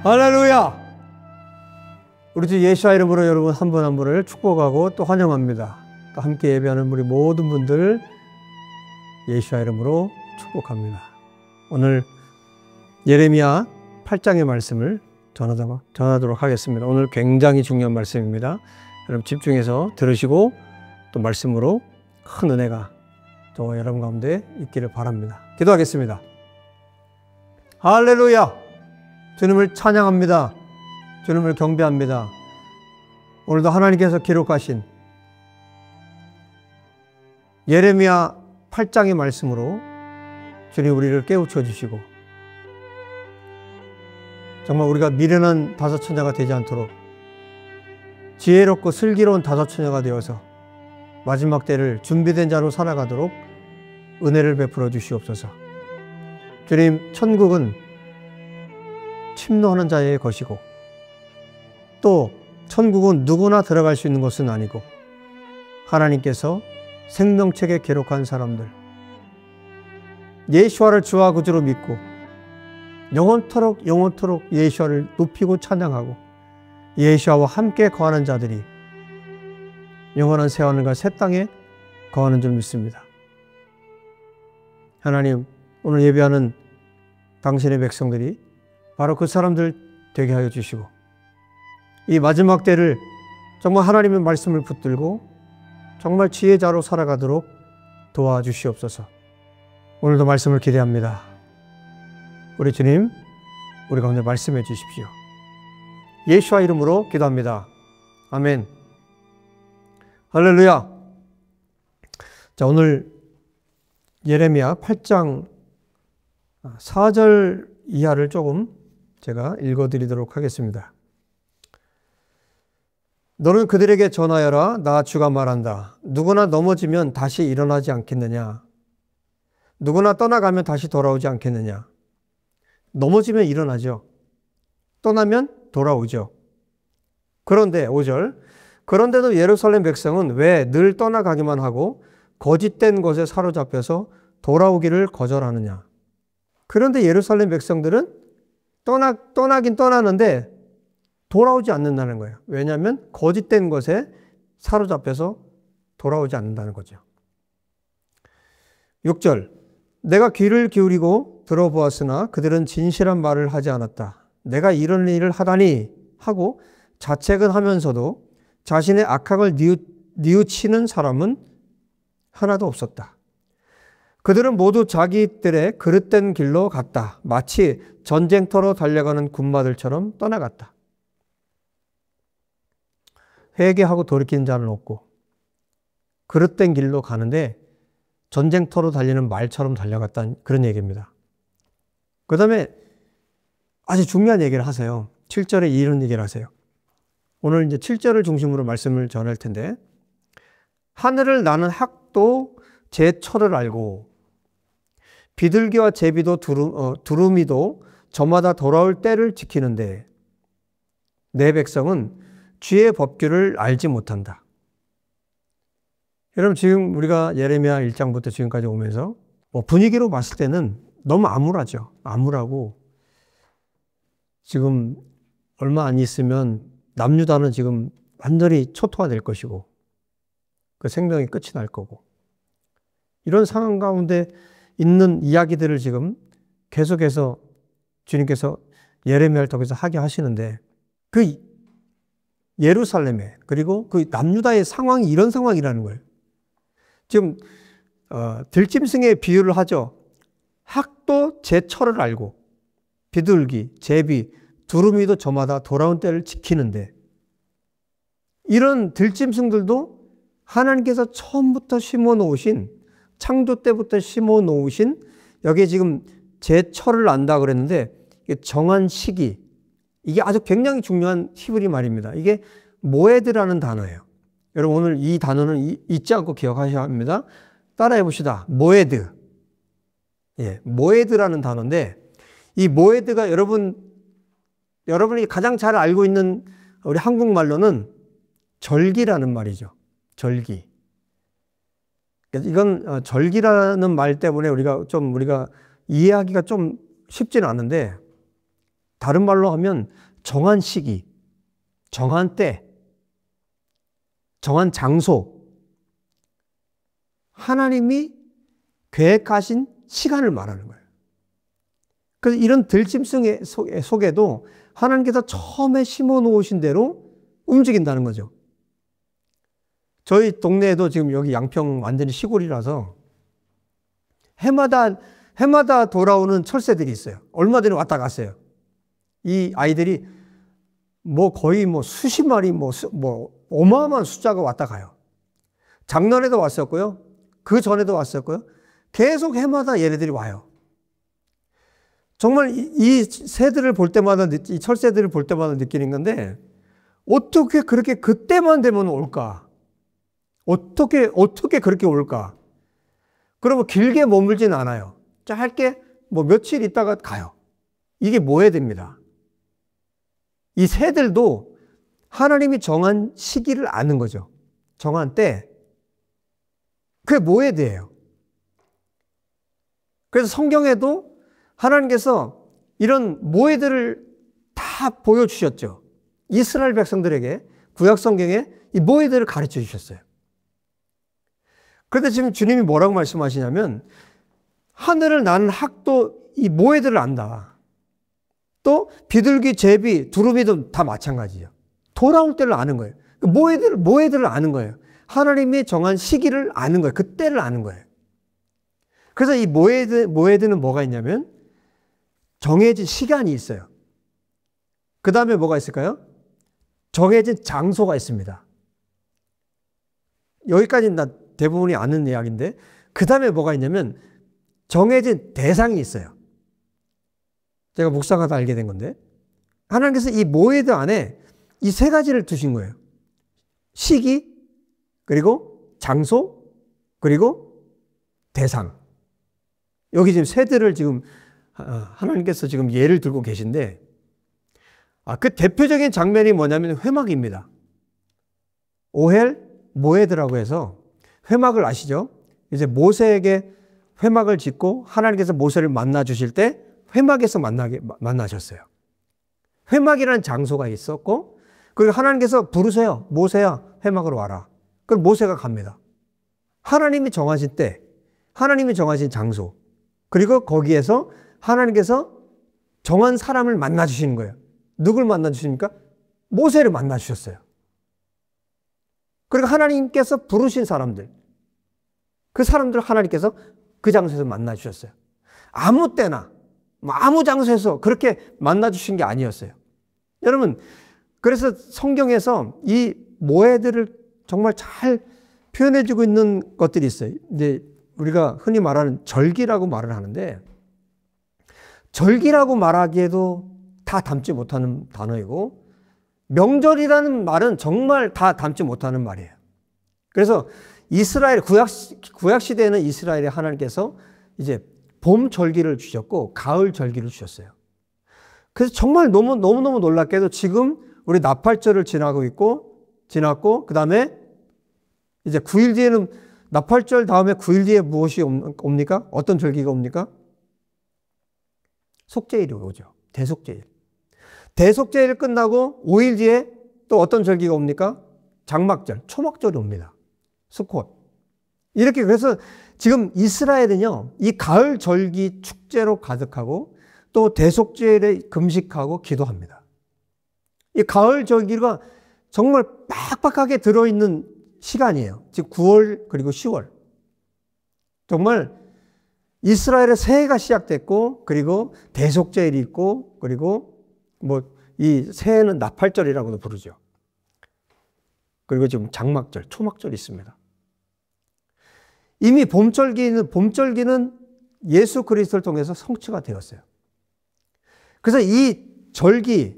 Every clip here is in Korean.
할렐루야! 우리 주 예수와 이름으로 여러분 한 분 한 분을 축복하고 또 환영합니다. 또 함께 예배하는 우리 모든 분들 예수와 이름으로 축복합니다. 오늘 예레미야 8장의 말씀을 전하도록 하겠습니다. 오늘 굉장히 중요한 말씀입니다. 여러분 집중해서 들으시고 또 말씀으로 큰 은혜가 또 여러분 가운데 있기를 바랍니다. 기도하겠습니다. 할렐루야! 주님을 찬양합니다. 주님을 경배합니다. 오늘도 하나님께서 기록하신 예레미야 8장의 말씀으로 주님 우리를 깨우쳐 주시고 정말 우리가 미련한 다섯처녀가 되지 않도록 지혜롭고 슬기로운 다섯처녀가 되어서 마지막 때를 준비된 자로 살아가도록 은혜를 베풀어 주시옵소서. 주님, 천국은 침노하는 자의 것이고 또 천국은 누구나 들어갈 수 있는 것은 아니고 하나님께서 생명책에 기록한 사람들, 예수와를 주와 구주로 믿고 영원토록 예수와를 높이고 찬양하고 예수와 함께 거하는 자들이 영원한 새하늘과 새 땅에 거하는 줄 믿습니다. 하나님, 오늘 예배하는 당신의 백성들이 바로 그 사람들 되게 하여 주시고 이 마지막 때를 정말 하나님의 말씀을 붙들고 정말 지혜자로 살아가도록 도와주시옵소서. 오늘도 말씀을 기대합니다. 우리 주님, 우리 가운데 말씀해 주십시오. 예수와 이름으로 기도합니다. 아멘. 할렐루야. 자, 오늘 예레미야 8장 4절 이하를 조금 제가 읽어드리도록 하겠습니다. 너는 그들에게 전하여라. 나 주가 말한다. 누구나 넘어지면 다시 일어나지 않겠느냐? 누구나 떠나가면 다시 돌아오지 않겠느냐? 넘어지면 일어나죠. 떠나면 돌아오죠. 그런데 5절, 그런데도 예루살렘 백성은 왜 늘 떠나가기만 하고 거짓된 것에 사로잡혀서 돌아오기를 거절하느냐? 그런데 예루살렘 백성들은 떠나긴 떠나는데 돌아오지 않는다는 거예요. 왜냐하면 거짓된 것에 사로잡혀서 돌아오지 않는다는 거죠. 6절, 내가 귀를 기울이고 들어보았으나 그들은 진실한 말을 하지 않았다. 내가 이런 일을 하다니 하고 자책은 하면서도 자신의 악학을 뉘우치는 사람은 하나도 없었다. 그들은 모두 자기들의 그릇된 길로 갔다. 마치 전쟁터로 달려가는 군마들처럼 떠나갔다. 회개하고 돌이키는 자는 없고 그릇된 길로 가는데 전쟁터로 달리는 말처럼 달려갔다는 그런 얘기입니다. 그 다음에 아주 중요한 얘기를 하세요. 7절에 이런 얘기를 하세요. 오늘 이제 7절을 중심으로 말씀을 전할 텐데, 하늘을 나는 학도 제 철을 알고 비둘기와 제비도 두루미도 저마다 돌아올 때를 지키는데 내 백성은 주의 법규를 알지 못한다. 여러분, 지금 우리가 예레미야 1장부터 지금까지 오면서 분위기로 봤을 때는 너무 암울하죠. 암울하고 지금 얼마 안 있으면 남유다는 지금 완전히 초토화될 것이고 그 생명이 끝이 날 거고 이런 상황 가운데 있는 이야기들을 지금 계속해서 주님께서 예레미야를 통해서 하게 하시는데 그 예루살렘에 그리고 그 남유다의 상황이 이런 상황이라는 거예요. 지금 들짐승의 비유를 하죠. 학도 제 철을 알고 비둘기, 제비, 두루미도 저마다 돌아온 때를 지키는데 이런 들짐승들도 하나님께서 처음부터 심어놓으신 창조 때부터 심어놓으신 여기에 지금 제 철을 안다 그랬는데 정한 시기, 이게 아주 굉장히 중요한 히브리 말입니다. 이게 모에드라는 단어예요. 여러분 오늘 이 단어는 잊지 않고 기억하셔야 합니다. 따라해 봅시다. 모에드. 예, 모에드라는 단어인데 이 모에드가 여러분이 가장 잘 알고 있는 우리 한국말로는 절기라는 말이죠. 절기. 이건 절기라는 말 때문에 우리가 이해하기가 좀 쉽지는 않은데 다른 말로 하면 정한 시기, 정한 때, 정한 장소, 하나님이 계획하신 시간을 말하는 거예요. 그래서 이런 들짐승 속에도 하나님께서 처음에 심어 놓으신 대로 움직인다는 거죠. 저희 동네에도 지금 여기 양평 완전히 시골이라서 해마다 돌아오는 철새들이 있어요. 얼마 전에 왔다 갔어요. 이 아이들이 거의 수십 마리 어마어마한 숫자가 왔다 가요. 작년에도 왔었고요. 그 전에도 왔었고요. 계속 해마다 얘네들이 와요. 정말 이 새들을 볼 때마다, 이 철새들을 볼 때마다 느끼는 건데, 어떻게 그렇게 그때만 되면 올까? 어떻게 그렇게 올까? 그러면 길게 머물진 않아요. 짧게 며칠 있다가 가요. 이게 모해됩니다. 이 새들도 하나님이 정한 시기를 아는 거죠. 정한 때. 그게 모해돼요. 그래서 성경에도 하나님께서 이런 모해들을 다 보여주셨죠. 이스라엘 백성들에게 구약 성경에 이 모해들을 가르쳐 주셨어요. 그런데 지금 주님이 뭐라고 말씀하시냐면, 하늘을 나는 학도 이 모해들을 안다. 또 비둘기, 제비, 두루미도 다 마찬가지예요. 돌아올 때를 아는 거예요. 모해들을 아는 거예요. 하나님이 정한 시기를 아는 거예요. 그때를 아는 거예요. 그래서 이 모해들은 뭐가 있냐면 정해진 시간이 있어요. 그 다음에 뭐가 있을까요? 정해진 장소가 있습니다. 여기까지는 대부분이 아는 이야기인데, 그 다음에 뭐가 있냐면 정해진 대상이 있어요. 제가 묵상하다 알게 된 건데, 하나님께서 이 모해들 안에 이 세 가지를 두신 거예요. 시기, 그리고 장소, 그리고 대상. 여기 지금 새들을 지금 하나님께서 지금 예를 들고 계신데, 그 대표적인 장면이 뭐냐면 회막입니다. 오헬 모헤드라고 해서, 회막을 아시죠? 이제 모세에게 회막을 짓고 하나님께서 모세를 만나 주실 때 회막에서 만나셨어요. 회막이라는 장소가 있었고, 그리고 하나님께서 부르세요. 모세야, 회막으로 와라. 그럼 모세가 갑니다. 하나님이 정하신 때, 하나님이 정하신 장소, 그리고 거기에서 하나님께서 정한 사람을 만나 주시는 거예요. 누굴 만나 주십니까? 모세를 만나 주셨어요. 그리고 하나님께서 부르신 사람들, 그 사람들 하나님께서 그 장소에서 만나 주셨어요. 아무 때나 아무 장소에서 그렇게 만나 주신 게 아니었어요. 여러분, 그래서 성경에서 이 모해들을 정말 잘 표현해 주고 있는 것들이 있어요. 이제 우리가 흔히 말하는 절기라고 말을 하는데, 절기라고 말하기에도 다 담지 못하는 단어이고, 명절이라는 말은 정말 다 담지 못하는 말이에요. 그래서 이스라엘 구약 시대에는 이스라엘의 하나님께서 이제 봄 절기를 주셨고 가을 절기를 주셨어요. 그래서 정말 너무 놀랍게도 지금 우리 나팔절을 지났고 그다음에 이제 9일 뒤에는, 나팔절 다음에 9일 뒤에 무엇이 옵니까? 어떤 절기가 옵니까? 속죄일이 오죠. 대속죄일. 대속죄일 끝나고 5일 뒤에 또 어떤 절기가 옵니까? 장막절, 초막절이 옵니다. 스콧. 이렇게, 그래서 지금 이스라엘은요, 이 가을 절기 축제로 가득하고 또 대속죄일에 금식하고 기도합니다. 이 가을 절기가 정말 빡빡하게 들어있는 시간이에요. 즉 9월 그리고 10월. 정말 이스라엘의 새해가 시작됐고, 그리고 대속죄일이 있고, 그리고 이 새해는 나팔절이라고도 부르죠. 그리고 지금 장막절, 초막절이 있습니다. 이미 봄절기는 예수 그리스도를 통해서 성취가 되었어요. 그래서 이 절기,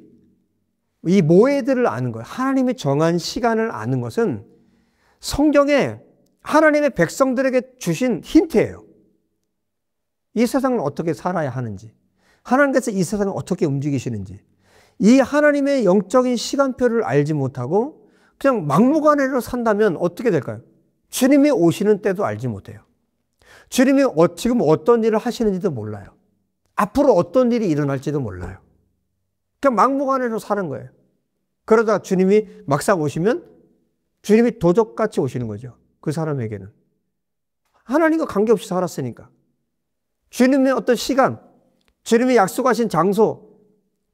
이 모해들을 아는 거예요. 하나님이 정한 시간을 아는 것은 성경에 하나님의 백성들에게 주신 힌트예요. 이 세상을 어떻게 살아야 하는지, 하나님께서 이 세상을 어떻게 움직이시는지, 이 하나님의 영적인 시간표를 알지 못하고 그냥 막무가내로 산다면 어떻게 될까요? 주님이 오시는 때도 알지 못해요. 주님이 지금 어떤 일을 하시는지도 몰라요. 앞으로 어떤 일이 일어날지도 몰라요. 그냥 막무가내로 사는 거예요. 그러다 주님이 막상 오시면 주님이 도적같이 오시는 거죠. 그 사람에게는. 하나님과 관계없이 살았으니까. 주님의 어떤 시간, 주님이 약속하신 장소,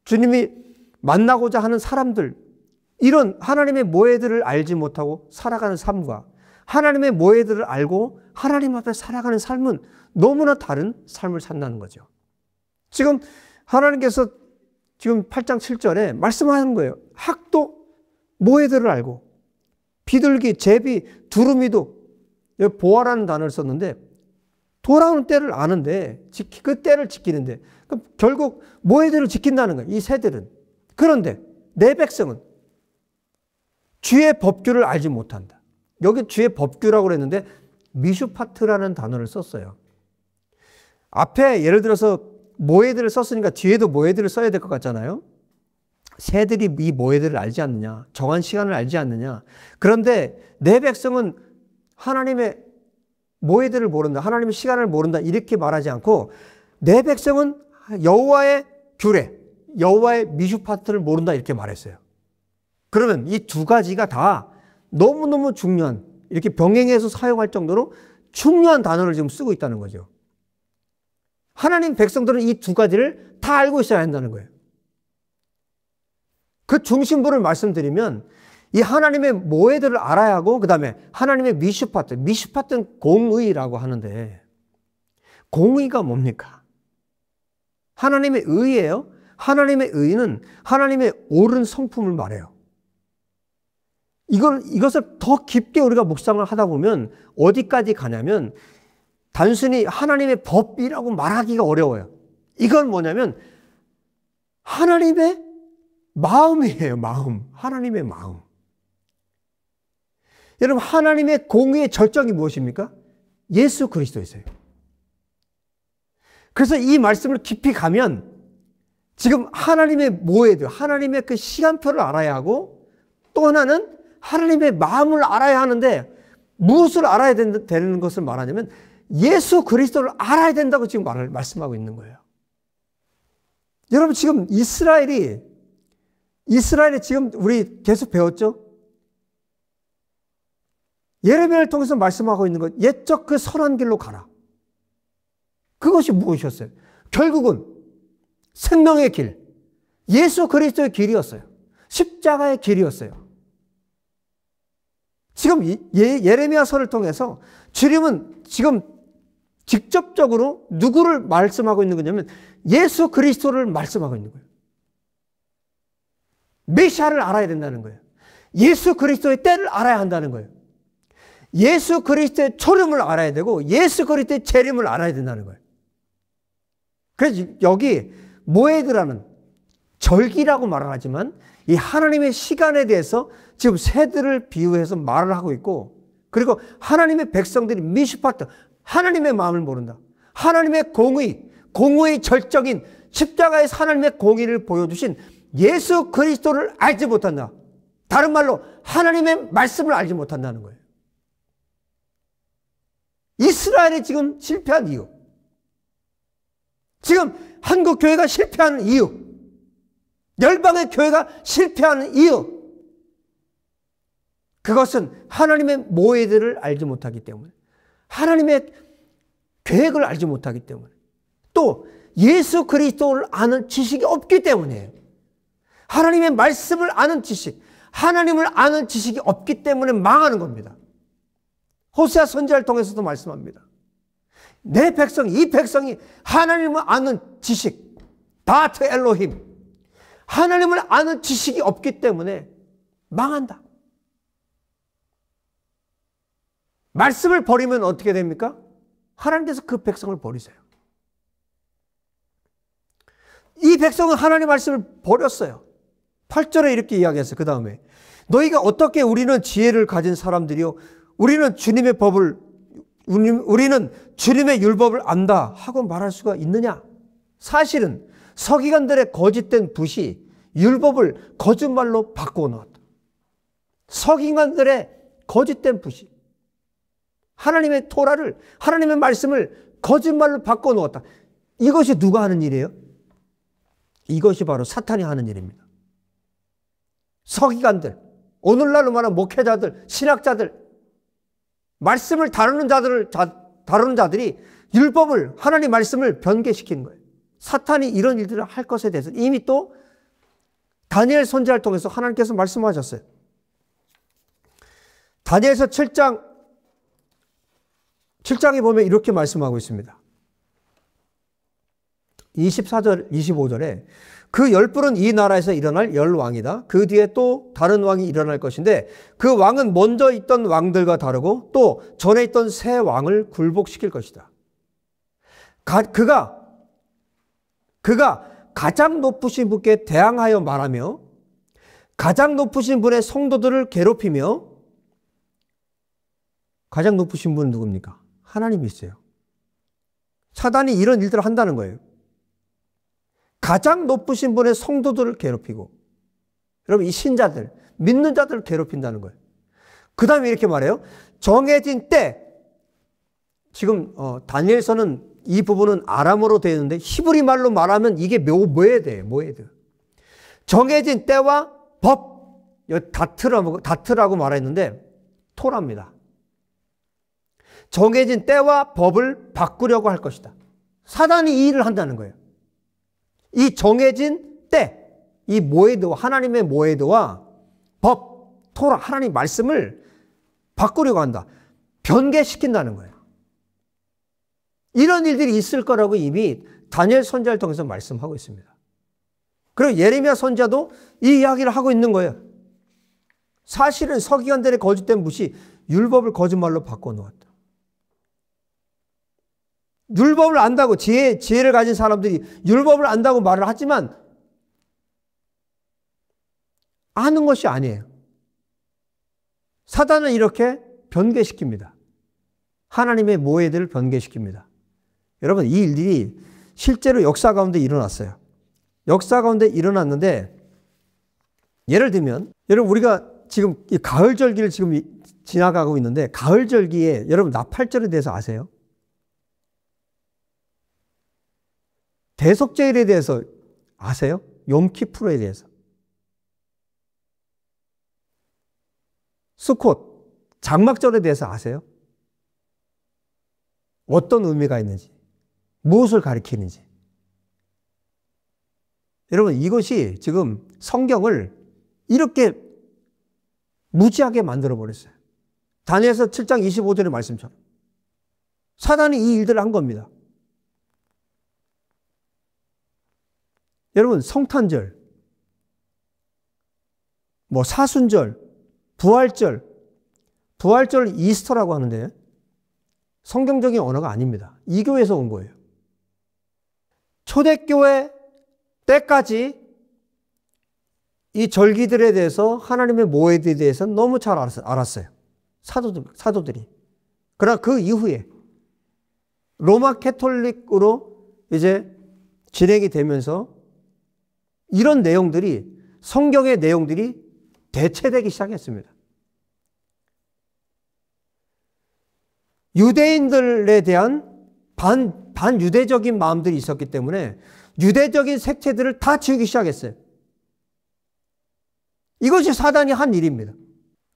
주님이 만나고자 하는 사람들, 이런 하나님의 모해들을 알지 못하고 살아가는 삶과 하나님의 모해들을 알고 하나님 앞에 살아가는 삶은 너무나 다른 삶을 산다는 거죠. 지금 하나님께서 지금 8장 7절에 말씀하는 거예요. 학도 모해들을 알고 비둘기, 제비, 두루미도 보아라는 단어를 썼는데 돌아오는 때를 아는데 그 때를 지키는데 결국 모해들을 지킨다는 거예요. 이 새들은. 그런데 내 백성은 주의 법규를 알지 못한다. 여기 주의 법규라고 그랬는데 미슈파트라는 단어를 썼어요. 앞에 예를 들어서 모해들을 썼으니까 뒤에도 모해들을 써야 될 것 같잖아요. 새들이 이 모해들을 알지 않느냐, 정한 시간을 알지 않느냐. 그런데 내 백성은 하나님의 모해들을 모른다, 하나님의 시간을 모른다 이렇게 말하지 않고 내 백성은 여호와의 규례, 여호와의 미슈파트를 모른다 이렇게 말했어요. 그러면 이 두 가지가 다 너무너무 중요한, 이렇게 병행해서 사용할 정도로 중요한 단어를 지금 쓰고 있다는 거죠. 하나님 백성들은 이 두 가지를 다 알고 있어야 한다는 거예요. 그 중심부를 말씀드리면 이 하나님의 모해들을 알아야 하고 그 다음에 하나님의 미슈파트, 미슈파트는 공의라고 하는데 공의가 뭡니까? 하나님의 의예요. 하나님의 의는 하나님의 옳은 성품을 말해요. 이것을 더 깊게 우리가 묵상을 하다 보면 어디까지 가냐면 단순히 하나님의 법이라고 말하기가 어려워요. 이건 뭐냐면 하나님의 마음이에요. 마음. 하나님의 마음. 여러분 하나님의 공의의 절정이 무엇입니까? 예수 그리스도이세요. 그래서 이 말씀을 깊이 가면 지금 하나님의 모해들, 하나님의 그 시간표를 알아야 하고 또 하나는 하나님의 마음을 알아야 하는데 무엇을 알아야 되는 것을 말하냐면 예수 그리스도를 알아야 된다고 지금 말씀하고 있는 거예요. 여러분 지금 이스라엘이 지금 우리 계속 배웠죠? 예레미야를 통해서 말씀하고 있는 것, 옛적 그 선한 길로 가라. 그것이 무엇이었어요? 결국은 생명의 길, 예수 그리스도의 길이었어요. 십자가의 길이었어요. 지금 예레미야서를 통해서 주님은 지금 직접적으로 누구를 말씀하고 있는 거냐면 예수 그리스도를 말씀하고 있는 거예요. 메시아를 알아야 된다는 거예요. 예수 그리스도의 때를 알아야 한다는 거예요. 예수 그리스도의 초림을 알아야 되고 예수 그리스도의 재림을 알아야 된다는 거예요. 그래서 여기 모에드라는 절기라고 말을 하지만 이 하나님의 시간에 대해서 지금 새들을 비유해서 말을 하고 있고 그리고 하나님의 백성들이 미슈파트, 하나님의 마음을 모른다. 하나님의 공의의 절정인 십자가에서 하나님의 공의를 보여주신 예수 그리스도를 알지 못한다. 다른 말로 하나님의 말씀을 알지 못한다는 거예요. 이스라엘이 지금 실패한 이유, 지금 한국 교회가 실패하는 이유, 열방의 교회가 실패하는 이유, 그것은 하나님의 모해들을 알지 못하기 때문에, 하나님의 계획을 알지 못하기 때문에, 또 예수 그리스도를 아는 지식이 없기 때문이에요. 하나님의 말씀을 아는 지식, 하나님을 아는 지식이 없기 때문에 망하는 겁니다. 호세아 선지자를 통해서도 말씀합니다. 내 백성, 이 백성이 하나님을 아는 지식, 다트 엘로힘, 하나님을 아는 지식이 없기 때문에 망한다. 말씀을 버리면 어떻게 됩니까? 하나님께서 그 백성을 버리세요. 이 백성은 하나님의 말씀을 버렸어요. 8절에 이렇게 이야기했어요. 그 다음에 너희가 어떻게 우리는 지혜를 가진 사람들이요, 우리는 주님의 율법을 안다 하고 말할 수가 있느냐? 사실은 서기관들의 거짓된 붓이 율법을 거짓말로 바꾸어 놓았다. 서기관들의 거짓된 붓이 하나님의 토라를, 하나님의 말씀을 거짓말로 바꾸어 놓았다. 이것이 누가 하는 일이에요? 이것이 바로 사탄이 하는 일입니다. 서기관들, 오늘날로 말하는 목회자들, 신학자들, 말씀을 다루는 자들이 율법을, 하나님 말씀을 변개시키는 거예요. 사탄이 이런 일들을 할 것에 대해서 이미 또 다니엘 선지자를 통해서 하나님께서 말씀하셨어요. 다니엘서 7장에 보면 이렇게 말씀하고 있습니다. 24절, 25절에 그 열불은 이 나라에서 일어날 열왕이다. 그 뒤에 또 다른 왕이 일어날 것인데 그 왕은 먼저 있던 왕들과 다르고 또 전에 있던 새 왕을 굴복시킬 것이다. 그가 가장 높으신 분께 대항하여 말하며 가장 높으신 분의 성도들을 괴롭히며, 가장 높으신 분은 누굽니까? 하나님이 있어요. 사단이 이런 일들을 한다는 거예요. 가장 높으신 분의 성도들을 괴롭히고, 여러분 이 신자들, 믿는 자들을 괴롭힌다는 거예요. 그 다음에 이렇게 말해요. 정해진 때, 지금 다니엘서는 이 부분은 아람어로 되어 있는데 히브리 말로 말하면 이게 모에드예요. 정해진 때와 법, 다트라고 말했는데 토라입니다. 정해진 때와 법을 바꾸려고 할 것이다. 사단이 이 일을 한다는 거예요. 이 정해진 때, 이 모에드와 하나님의 모에드와 법, 토라, 하나님 말씀을 바꾸려고 한다. 변개시킨다는 거예요. 이런 일들이 있을 거라고 이미 다니엘 선지자를 통해서 말씀하고 있습니다. 그리고 예레미야 선지자도 이 이야기를 하고 있는 거예요. 사실은 서기관들의 거짓된 무시, 율법을 거짓말로 바꿔놓았다. 율법을 안다고, 지혜를 가진 사람들이 율법을 안다고 말을 하지만 아는 것이 아니에요. 사단은 이렇게 변개시킵니다. 하나님의 모해들을 변개시킵니다. 여러분, 이 일들이 실제로 역사 가운데 일어났어요. 역사 가운데 일어났는데, 예를 들면, 여러분, 우리가 지금 이 가을절기를 지금 지나가고 있는데, 가을절기에 여러분 나팔절에 대해서 아세요? 대속죄일에 대해서 아세요? 욤키푸르에 대해서. 수콧, 장막절에 대해서 아세요? 어떤 의미가 있는지, 무엇을 가리키는지. 여러분, 이것이 지금 성경을 이렇게 무지하게 만들어버렸어요. 다니엘서 7장 25절의 말씀처럼. 사단이 이 일들을 한 겁니다. 여러분, 성탄절, 사순절, 부활절 이스터라고 하는데 성경적인 언어가 아닙니다. 이교에서 온 거예요. 초대교회 때까지 이 절기들에 대해서, 하나님의 모해들에 대해서 너무 잘 알았어요. 사도들이. 그러나 그 이후에 로마 캐톨릭으로 이제 진행이 되면서 이런 내용들이, 성경의 내용들이 대체되기 시작했습니다. 유대인들에 대한 반유대적인 마음들이 있었기 때문에 유대적인 색채들을 다 지우기 시작했어요. 이것이 사단이 한 일입니다.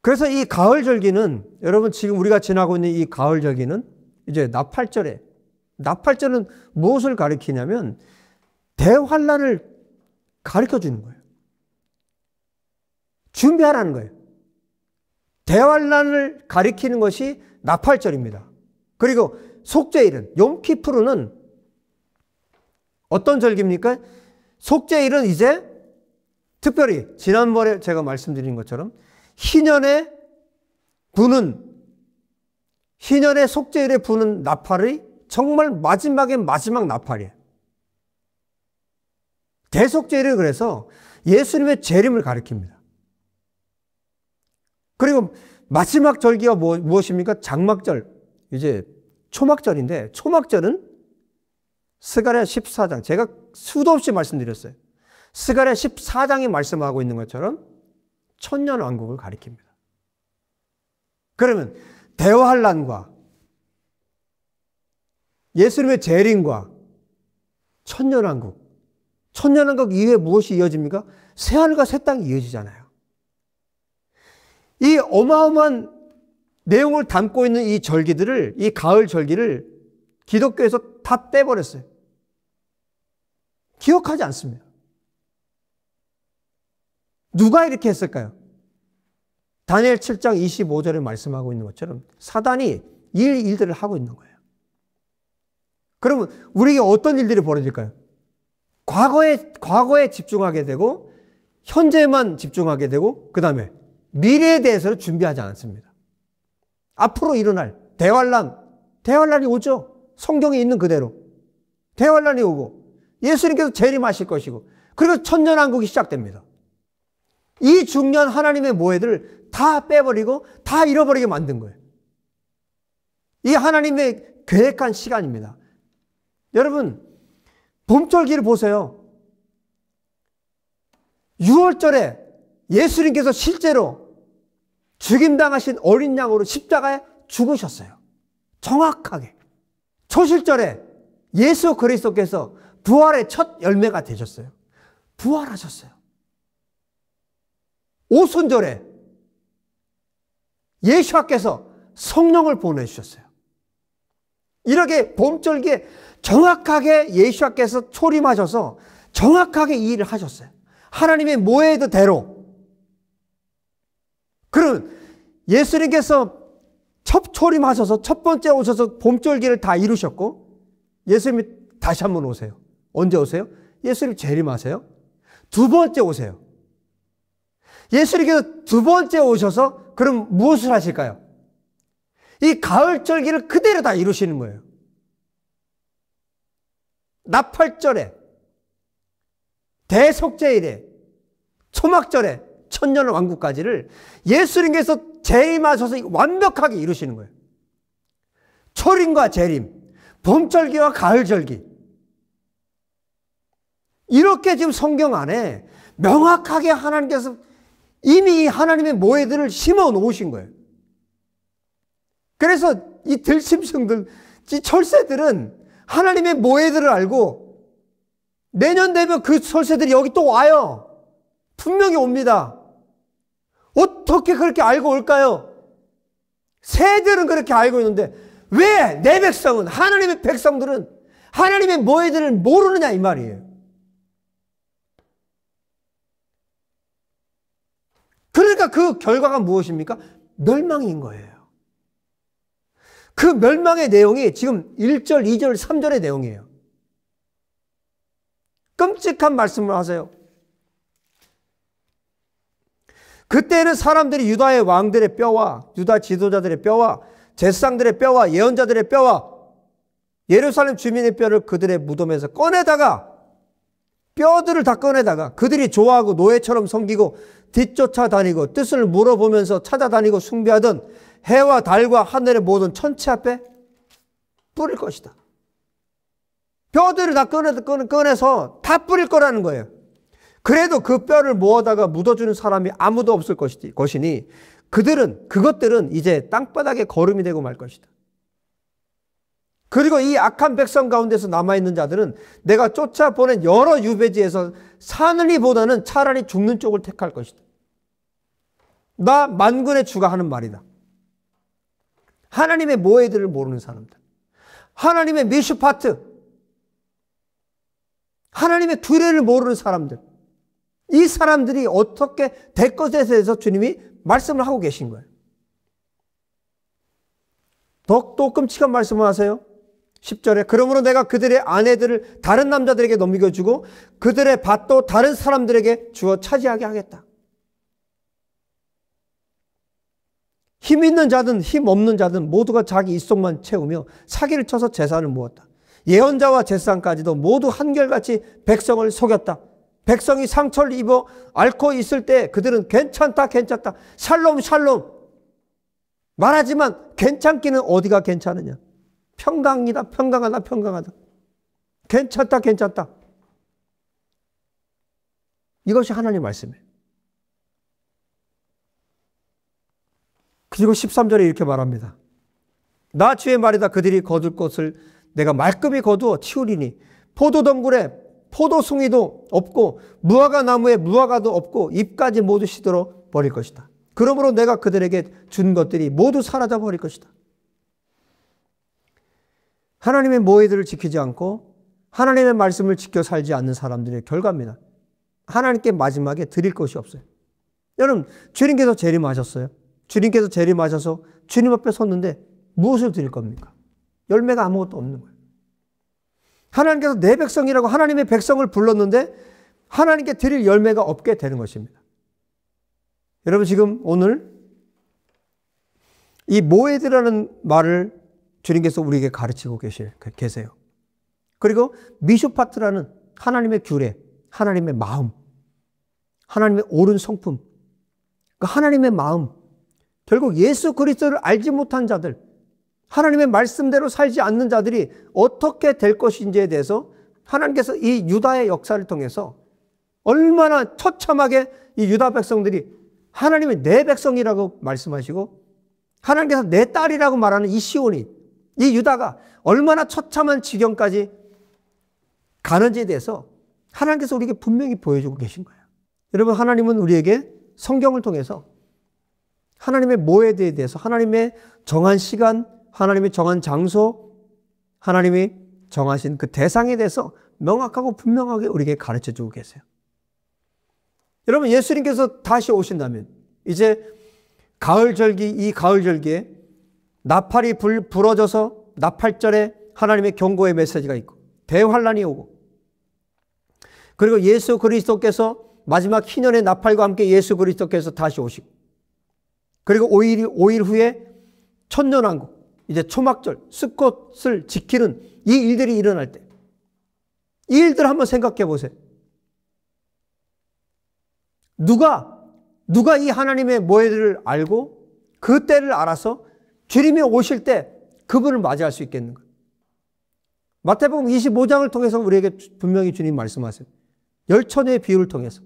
그래서 이 가을절기는, 여러분 지금 우리가 지나고 있는 이 가을절기는 이제 나팔절은 무엇을 가리키냐면 대환란을 가르쳐 주는 거예요. 준비하라는 거예요. 대환란을 가리키는 것이 나팔절입니다. 그리고 속죄일은, 욤키푸르는 어떤 절기입니까? 속죄일은 이제 특별히 지난번에 제가 말씀드린 것처럼 희년의 속죄일에 부는 나팔이 정말 마지막 나팔이에요. 대속죄일은 그래서 예수님의 재림을 가리킵니다. 그리고 마지막 절기가 무엇입니까? 장막절, 이제 초막절인데, 초막절은 스가랴 14장, 제가 수도 없이 말씀드렸어요. 스가랴 14장이 말씀하고 있는 것처럼 천년왕국을 가리킵니다. 그러면 대환란과 예수님의 재림과 천년왕국, 천년왕국 이후에 무엇이 이어집니까? 새하늘과 새 땅이 이어지잖아요. 이 어마어마한 내용을 담고 있는 이 절기들을, 이 가을 절기를 기독교에서 다 떼버렸어요. 기억하지 않습니다. 누가 이렇게 했을까요? 다니엘 7장 25절에 말씀하고 있는 것처럼 사단이 일들을 하고 있는 거예요. 그러면 우리에게 어떤 일들이 벌어질까요? 과거에 집중하게 되고 현재만 집중하게 되고 그 다음에 미래에 대해서는 준비하지 않습니다. 앞으로 일어날 대환란이 오죠. 성경에 있는 그대로 대환란이 오고 예수님께서 재림하실 것이고 그리고 천년왕국이 시작됩니다. 이 중요한 하나님의 모해들을 다 빼버리고 다 잃어버리게 만든 거예요. 이 하나님의 계획한 시간입니다. 여러분, 봄절기를 보세요. 6월절에 예수님께서 실제로 죽임당하신 어린 양으로 십자가에 죽으셨어요. 정확하게. 초실절에 예수 그리스도께서 부활의 첫 열매가 되셨어요. 부활하셨어요. 오순절에 예수께서 성령을 보내주셨어요. 이렇게 봄절기에 정확하게 예수께서 초림하셔서 정확하게 이 일을 하셨어요. 하나님의 모해대로. 그럼 예수님께서 첫 초림하셔서 첫 번째 오셔서 봄절기를 다 이루셨고 예수님이 다시 한번 오세요. 언제 오세요? 예수님 재림하세요. 두 번째 오세요. 예수님께서 두 번째 오셔서 그럼 무엇을 하실까요? 이 가을절기를 그대로 다 이루시는 거예요. 나팔절에, 대속죄일에, 초막절에, 천년왕국까지를 예수님께서 재림하셔서 완벽하게 이루시는 거예요. 초림과 재림, 봄절기와 가을절기. 이렇게 지금 성경 안에 명확하게 하나님께서 이미 하나님의 모해들을 심어 놓으신 거예요. 그래서 이 들짐승들, 이 철새들은 하나님의 모해들을 알고 내년 되면 그 철새들이 여기 또 와요. 분명히 옵니다. 어떻게 그렇게 알고 올까요? 새들은 그렇게 알고 있는데 왜 내 백성은, 하나님의 백성들은 하나님의 모해들을 모르느냐 이 말이에요. 그러니까 그 결과가 무엇입니까? 멸망인 거예요. 그 멸망의 내용이 지금 1절, 2절, 3절의 내용이에요. 끔찍한 말씀을 하세요. 그때는 사람들이 유다의 왕들의 뼈와 유다 지도자들의 뼈와 제사장들의 뼈와 예언자들의 뼈와 예루살렘 주민의 뼈를 그들의 무덤에서 꺼내다가 뼈들을 다 꺼내다가 그들이 좋아하고 노예처럼 섬기고 뒤쫓아다니고 뜻을 물어보면서 찾아다니고 숭배하던 해와 달과 하늘의 모든 천체 앞에 뿌릴 것이다. 뼈들을 다 꺼내서 다 뿌릴 거라는 거예요. 그래도 그 뼈를 모아다가 묻어주는 사람이 아무도 없을 것이니 그것들은 이제 땅바닥에 거름이 되고 말 것이다. 그리고 이 악한 백성 가운데서 남아있는 자들은 내가 쫓아보낸 여러 유배지에서 사느니보다는 차라리 죽는 쪽을 택할 것이다. 나 만군의 주가 하는 말이다. 하나님의 모해들을 모르는 사람들, 하나님의 미슈파트, 하나님의 두레를 모르는 사람들, 이 사람들이 어떻게 될 것에 대해서 주님이 말씀을 하고 계신 거예요. 또 끔찍한 말씀을 하세요. 10절에 그러므로 내가 그들의 아내들을 다른 남자들에게 넘겨주고 그들의 밭도 다른 사람들에게 주어 차지하게 하겠다. 힘 있는 자든 힘 없는 자든 모두가 자기 입속만 채우며 사기를 쳐서 재산을 모았다. 예언자와 제사장까지도 모두 한결같이 백성을 속였다. 백성이 상처를 입어 앓고 있을 때 그들은 괜찮다 괜찮다 샬롬 샬롬 말하지만 괜찮기는 어디가 괜찮으냐. 평강이다 평강하다 평강하다 괜찮다 괜찮다. 이것이 하나님의 말씀이에요. 그리고 13절에 이렇게 말합니다. 나 주의 말이다. 그들이 거둘 것을 내가 말끔히 거두어 치우리니 포도덩굴에 포도송이도 없고 무화과 나무에 무화과도 없고 잎까지 모두 시들어 버릴 것이다. 그러므로 내가 그들에게 준 것들이 모두 사라져 버릴 것이다. 하나님의 모회들을 지키지 않고 하나님의 말씀을 지켜 살지 않는 사람들의 결과입니다. 하나님께 마지막에 드릴 것이 없어요. 여러분, 주님께서 재림하셨어요. 주님께서 재림하셔서 주님 앞에 섰는데 무엇을 드릴 겁니까? 열매가 아무것도 없는 거예요. 하나님께서 내 백성이라고 하나님의 백성을 불렀는데 하나님께 드릴 열매가 없게 되는 것입니다. 여러분, 지금 오늘 이 모에드라는 말을 주님께서 우리에게 가르치고 계세요. 그리고 미슈파트라는 하나님의 규례, 하나님의 마음, 하나님의 옳은 성품, 그 하나님의 마음, 결국 예수 그리스도를 알지 못한 자들, 하나님의 말씀대로 살지 않는 자들이 어떻게 될 것인지에 대해서 하나님께서 이 유다의 역사를 통해서 얼마나 처참하게 이 유다 백성들이 하나님의 내 백성이라고 말씀하시고 하나님께서 내 딸이라고 말하는 이 시온이, 이 유다가 얼마나 처참한 지경까지 가는지에 대해서 하나님께서 우리에게 분명히 보여주고 계신 거예요. 여러분, 하나님은 우리에게 성경을 통해서 하나님의 모에드에 대해서 하나님의 정한 시간, 하나님의 정한 장소, 하나님이 정하신 그 대상에 대해서 명확하고 분명하게 우리에게 가르쳐 주고 계세요. 여러분, 예수님께서 다시 오신다면 이제 가을절기, 이 가을절기에 나팔이 불어져서 나팔절에 하나님의 경고의 메시지가 있고 대환란이 오고, 그리고 예수 그리스도께서 마지막 희년의 나팔과 함께 예수 그리스도께서 다시 오시고, 그리고 5일 후에 천년왕국, 이제 초막절, 스콧을 지키는 이 일들이 일어날 때, 이 일들을 한번 생각해 보세요. 누가 이 하나님의 모해들을 알고 그 때를 알아서 주님이 오실 때 그분을 맞이할 수 있겠는가? 마태복음 25장을 통해서 우리에게 분명히 주님 말씀하세요. 10처녀의 비유를 통해서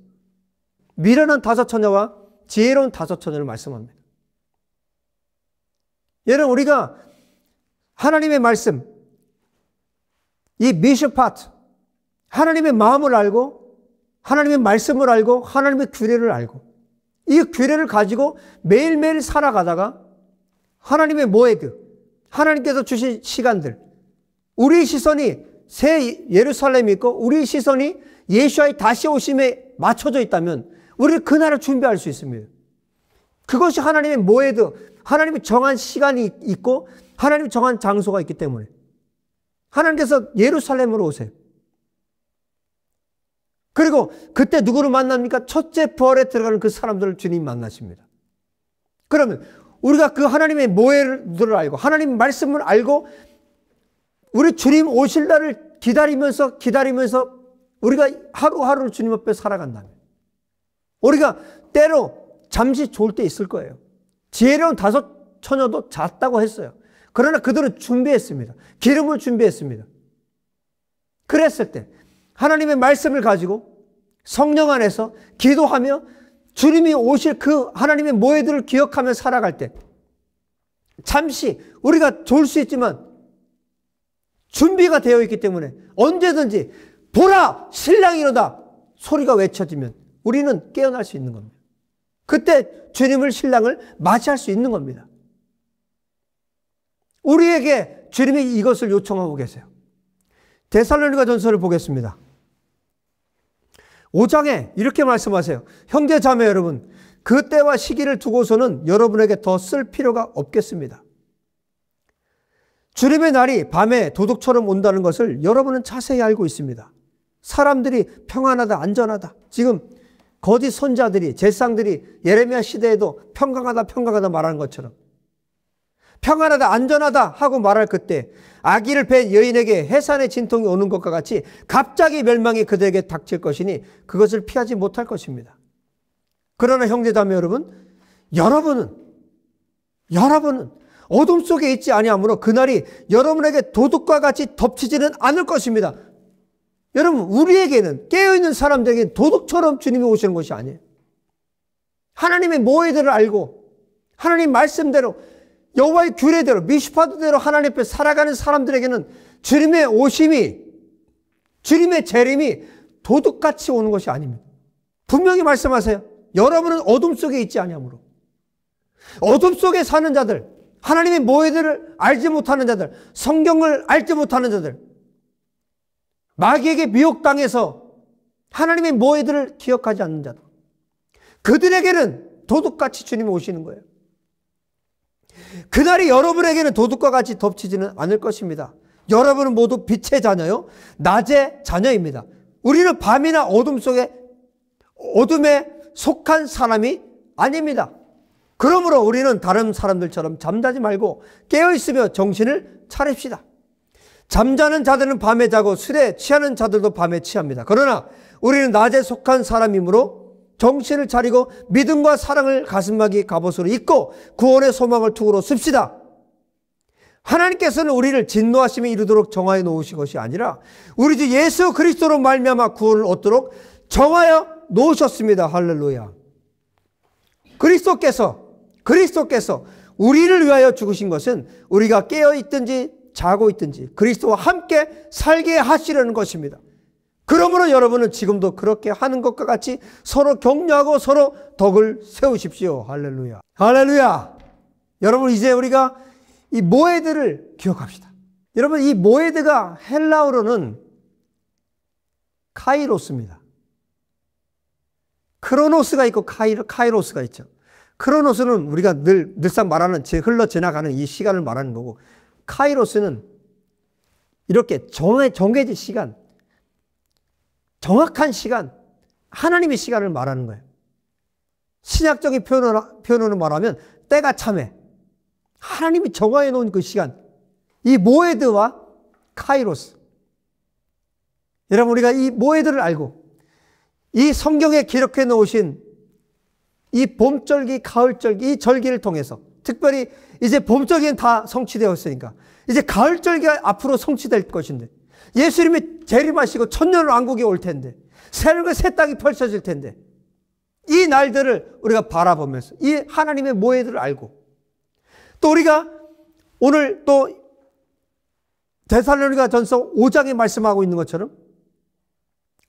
미련한 5처녀와 지혜로운 5처녀를 말씀합니다. 여러분, 우리가 하나님의 말씀, 이 미슈파트, 하나님의 마음을 알고 하나님의 말씀을 알고 하나님의 규례를 알고 이 규례를 가지고 매일매일 살아가다가 하나님의 모에드, 하나님께서 주신 시간들, 우리 시선이 새 예루살렘이 있고 우리 시선이 예수와의 다시 오심에 맞춰져 있다면 우리는 그날을 준비할 수 있습니다. 그것이 하나님의 모에드, 하나님이 정한 시간이 있고 하나님이 정한 장소가 있기 때문에 하나님께서 예루살렘으로 오세요. 그리고 그때 누구를 만납니까? 첫째 부활에 들어가는 그 사람들을 주님 만나십니다. 그러면 우리가 그 하나님의 모해들을 알고 하나님 말씀을 알고 우리 주님 오실 날을 기다리면서 우리가 하루하루를 주님 앞에 살아간다면 우리가 때로 잠시 좋을 때 있을 거예요. 지혜로운 5처녀도 잤다고 했어요. 그러나 그들은 준비했습니다. 기름을 준비했습니다. 그랬을 때 하나님의 말씀을 가지고 성령 안에서 기도하며 주님이 오실 그 하나님의 모해들을 기억하며 살아갈 때 잠시 우리가 졸 수 있지만 준비가 되어 있기 때문에 언제든지 보라 신랑이로다 소리가 외쳐지면 우리는 깨어날 수 있는 겁니다. 그때 주님을 신랑을 맞이할 수 있는 겁니다. 우리에게 주님이 이것을 요청하고 계세요. 데살로니가 전서를 보겠습니다. 5장에 이렇게 말씀하세요. 형제 자매 여러분, 그 때와 시기를 두고서는 여러분에게 더 쓸 필요가 없겠습니다. 주님의 날이 밤에 도둑처럼 온다는 것을 여러분은 자세히 알고 있습니다. 사람들이 평안하다, 안전하다. 지금 거짓 선자들이, 제사장들이 예레미야 시대에도 평강하다 말하는 것처럼 평안하다, 안전하다 하고 말할 그때 아기를 뵌 여인에게 해산의 진통이 오는 것과 같이 갑자기 멸망이 그들에게 닥칠 것이니 그것을 피하지 못할 것입니다. 그러나 형제자매 여러분은 어둠 속에 있지 아니하므로 그날이 여러분에게 도둑과 같이 덮치지는 않을 것입니다. 여러분, 우리에게는 깨어있는 사람들에게 도둑처럼 주님이 오시는 것이 아니에요. 하나님의 모해들을 알고 하나님 말씀대로 여호와의 규례대로 미슈파트대로 하나님 앞에 살아가는 사람들에게는 주님의 오심이, 주님의 재림이 도둑같이 오는 것이 아닙니다. 분명히 말씀하세요. 여러분은 어둠 속에 있지 아니하므로. 어둠 속에 사는 자들, 하나님의 모해들을 알지 못하는 자들, 성경을 알지 못하는 자들, 마귀에게 미혹당해서 하나님의 모해들을 기억하지 않는 자들, 그들에게는 도둑같이 주님이 오시는 거예요. 그날이 여러분에게는 도둑과 같이 덮치지는 않을 것입니다. 여러분은 모두 빛의 자녀요, 낮의 자녀입니다. 우리는 밤이나 어둠 속에, 어둠에 속한 사람이 아닙니다. 그러므로 우리는 다른 사람들처럼 잠자지 말고 깨어있으며 정신을 차립시다. 잠자는 자들은 밤에 자고 술에 취하는 자들도 밤에 취합니다. 그러나 우리는 낮에 속한 사람이므로 정신을 차리고 믿음과 사랑을 가슴막이 갑옷으로 입고 구원의 소망을 투구로 씁시다. 하나님께서는 우리를 진노하심에 이르도록 정하여 놓으신 것이 아니라 우리 주 예수 그리스도로 말미암아 구원을 얻도록 정하여 놓으셨습니다. 할렐루야. 그리스도께서 우리를 위하여 죽으신 것은 우리가 깨어있든지 자고 있든지 그리스도와 함께 살게 하시려는 것입니다. 그러므로 여러분은 지금도 그렇게 하는 것과 같이 서로 격려하고 서로 덕을 세우십시오. 할렐루야. 할렐루야. 여러분, 이제 우리가 이 모에드를 기억합시다. 여러분, 이 모에드가 헬라어로는 카이로스입니다. 크로노스가 있고 카이로스가 있죠. 크로노스는 우리가 늘상 말하는, 흘러 지나가는 이 시간을 말하는 거고, 카이로스는 이렇게 정해진 시간, 정확한 시간, 하나님의 시간을 말하는 거예요. 신약적인 표현으로 말하면 때가 참해. 하나님이 정하여 놓은 그 시간. 이 모에드와 카이로스. 여러분, 우리가 이 모에드를 알고 이 성경에 기록해 놓으신 이 봄절기, 가을절기, 이 절기를 통해서 특별히 이제 봄절기는 다 성취되었으니까 이제 가을절기가 앞으로 성취될 것인데 예수님이 재림하시고 천년왕국이 올 텐데 새하늘과 새 땅이 펼쳐질 텐데 이 날들을 우리가 바라보면서 이 하나님의 모해들을 알고 또 우리가 오늘 또 데살로니가전서 5장에 말씀하고 있는 것처럼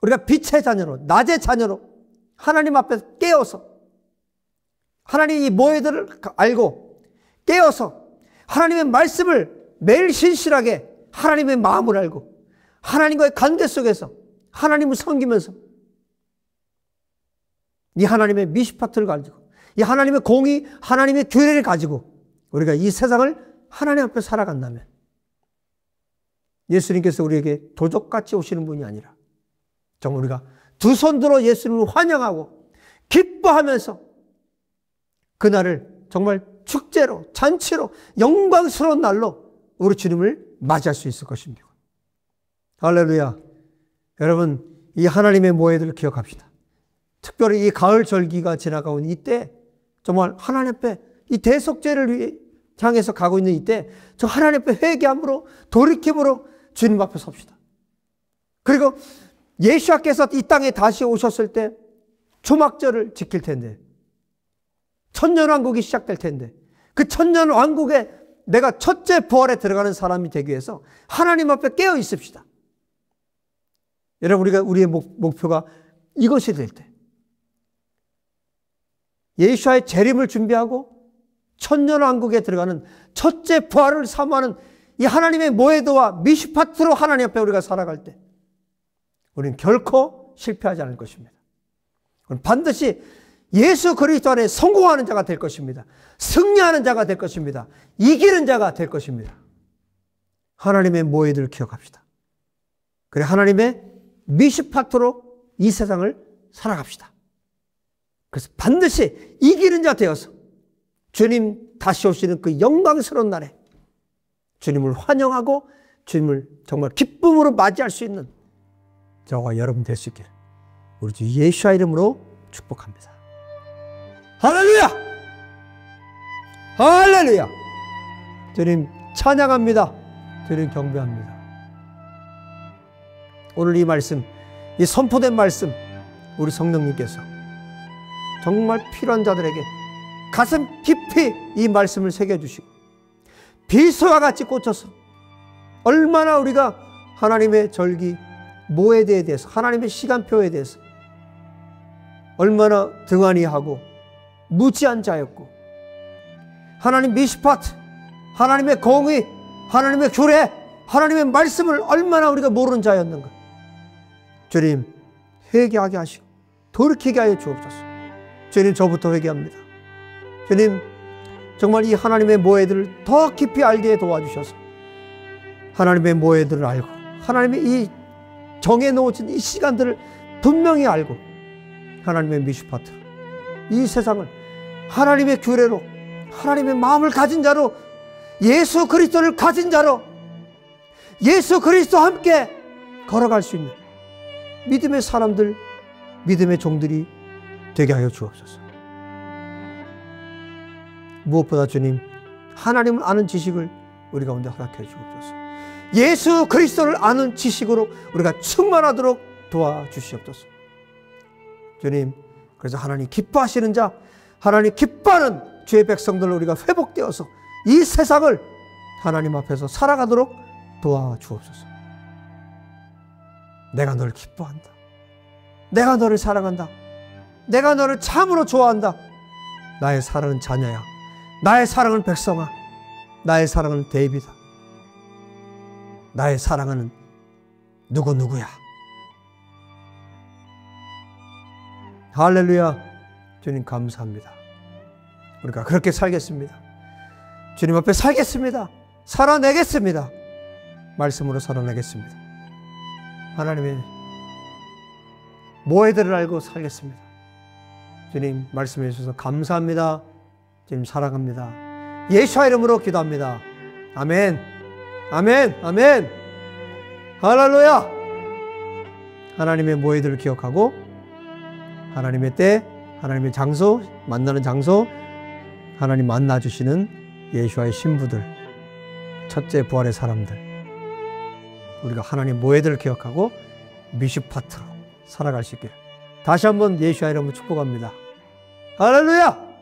우리가 빛의 자녀로, 낮의 자녀로 하나님 앞에서 깨어서 하나님이 이 모해들을 알고 깨어서 하나님의 말씀을 매일 신실하게 하나님의 마음을 알고 하나님과의 관계 속에서 하나님을 섬기면서 이 하나님의 미시파트를 가지고 이 하나님의 공의, 하나님의 규례를 가지고 우리가 이 세상을 하나님 앞에 살아간다면 예수님께서 우리에게 도적같이 오시는 분이 아니라 정말 우리가 두 손 들어 예수님을 환영하고 기뻐하면서 그날을 정말 축제로, 잔치로, 영광스러운 날로 우리 주님을 맞이할 수 있을 것입니다. 할렐루야. 여러분, 이 하나님의 모해들을 기억합시다. 특별히 이 가을 절기가 지나가고 있는 이때 정말 하나님 앞에 이 대속죄를 향해서 가고 있는 이때 저 하나님 앞에 회개함으로 돌이킴으로 주님 앞에 섭시다. 그리고 예수께서 이 땅에 다시 오셨을 때 초막절을 지킬 텐데 천년왕국이 시작될 텐데 그 천년왕국에 내가 첫째 부활에 들어가는 사람이 되기 위해서 하나님 앞에 깨어 있읍시다. 여러분, 우리의 목표가 이것이 될 때 예수와의 재림을 준비하고 천년왕국에 들어가는 첫째 부활을 사모하는 이 하나님의 모해도와 미시파트로 하나님 앞에 우리가 살아갈 때 우리는 결코 실패하지 않을 것입니다. 우리는 반드시 예수 그리스도 안에 성공하는 자가 될 것입니다. 승리하는 자가 될 것입니다. 이기는 자가 될 것입니다. 하나님의 모해들을 기억합시다. 그래 하나님의 미시파트로 이 세상을 살아갑시다. 그래서 반드시 이기는 자 되어서 주님 다시 오시는 그 영광스러운 날에 주님을 환영하고 주님을 정말 기쁨으로 맞이할 수 있는 저와 여러분 될 수 있기를 우리 주 예수의 이름으로 축복합니다. 할렐루야! 할렐루야! 주님 찬양합니다. 주님 경배합니다. 오늘 이 말씀, 이 선포된 말씀 우리 성령님께서 정말 필요한 자들에게 가슴 깊이 이 말씀을 새겨주시고 비소와 같이 꽂혀서 얼마나 우리가 하나님의 절기, 모에드에 대해서, 하나님의 시간표에 대해서 얼마나 등한히 하고 무지한 자였고, 하나님 미시파트, 하나님의 공의, 하나님의 규례, 하나님의 말씀을 얼마나 우리가 모르는 자였는가. 주님, 회개하게 하시고 돌이키게 하여 주옵소서. 주님, 저부터 회개합니다. 주님, 정말 이 하나님의 모에들을 더 깊이 알게 도와주셔서 하나님의 모에들을 알고, 하나님의 이 정해놓으신 이 시간들을 분명히 알고, 하나님의 미슈파트, 이 세상을 하나님의 규례로, 하나님의 마음을 가진 자로, 예수 그리스도를 가진 자로, 예수 그리스도와 함께 걸어갈 수 있는 믿음의 사람들, 믿음의 종들이 되게 하여 주옵소서. 무엇보다 주님, 하나님을 아는 지식을 우리 가운데 허락해 주옵소서. 예수 그리스도를 아는 지식으로 우리가 충만하도록 도와주시옵소서. 주님, 그래서 하나님 기뻐하시는 자, 하나님 기뻐하는 주의 백성들로 우리가 회복되어서 이 세상을 하나님 앞에서 살아가도록 도와주옵소서. 내가 너를 기뻐한다. 내가 너를 사랑한다. 내가 너를 참으로 좋아한다. 나의 사랑은 자녀야. 나의 사랑은 백성아. 나의 사랑은 데이비다. 나의 사랑은 누구누구야. 할렐루야. 주님 감사합니다. 우리가 그렇게 살겠습니다. 주님 앞에 살겠습니다. 살아내겠습니다. 말씀으로 살아내겠습니다. 하나님의 모에들을 알고 살겠습니다. 주님, 말씀해 주셔서 감사합니다. 주님 사랑합니다. 예수와 이름으로 기도합니다. 아멘. 아멘. 아멘. 할렐루야. 하나님의 모에들을 기억하고 하나님의 때, 하나님의 장소, 만나는 장소, 하나님 만나주시는 예수와의 신부들, 첫째 부활의 사람들, 우리가 하나님 모에들을 기억하고 미슈파트로 살아갈 수 있기를 다시 한번 예수와 이름으로 축복합니다. 할렐루야.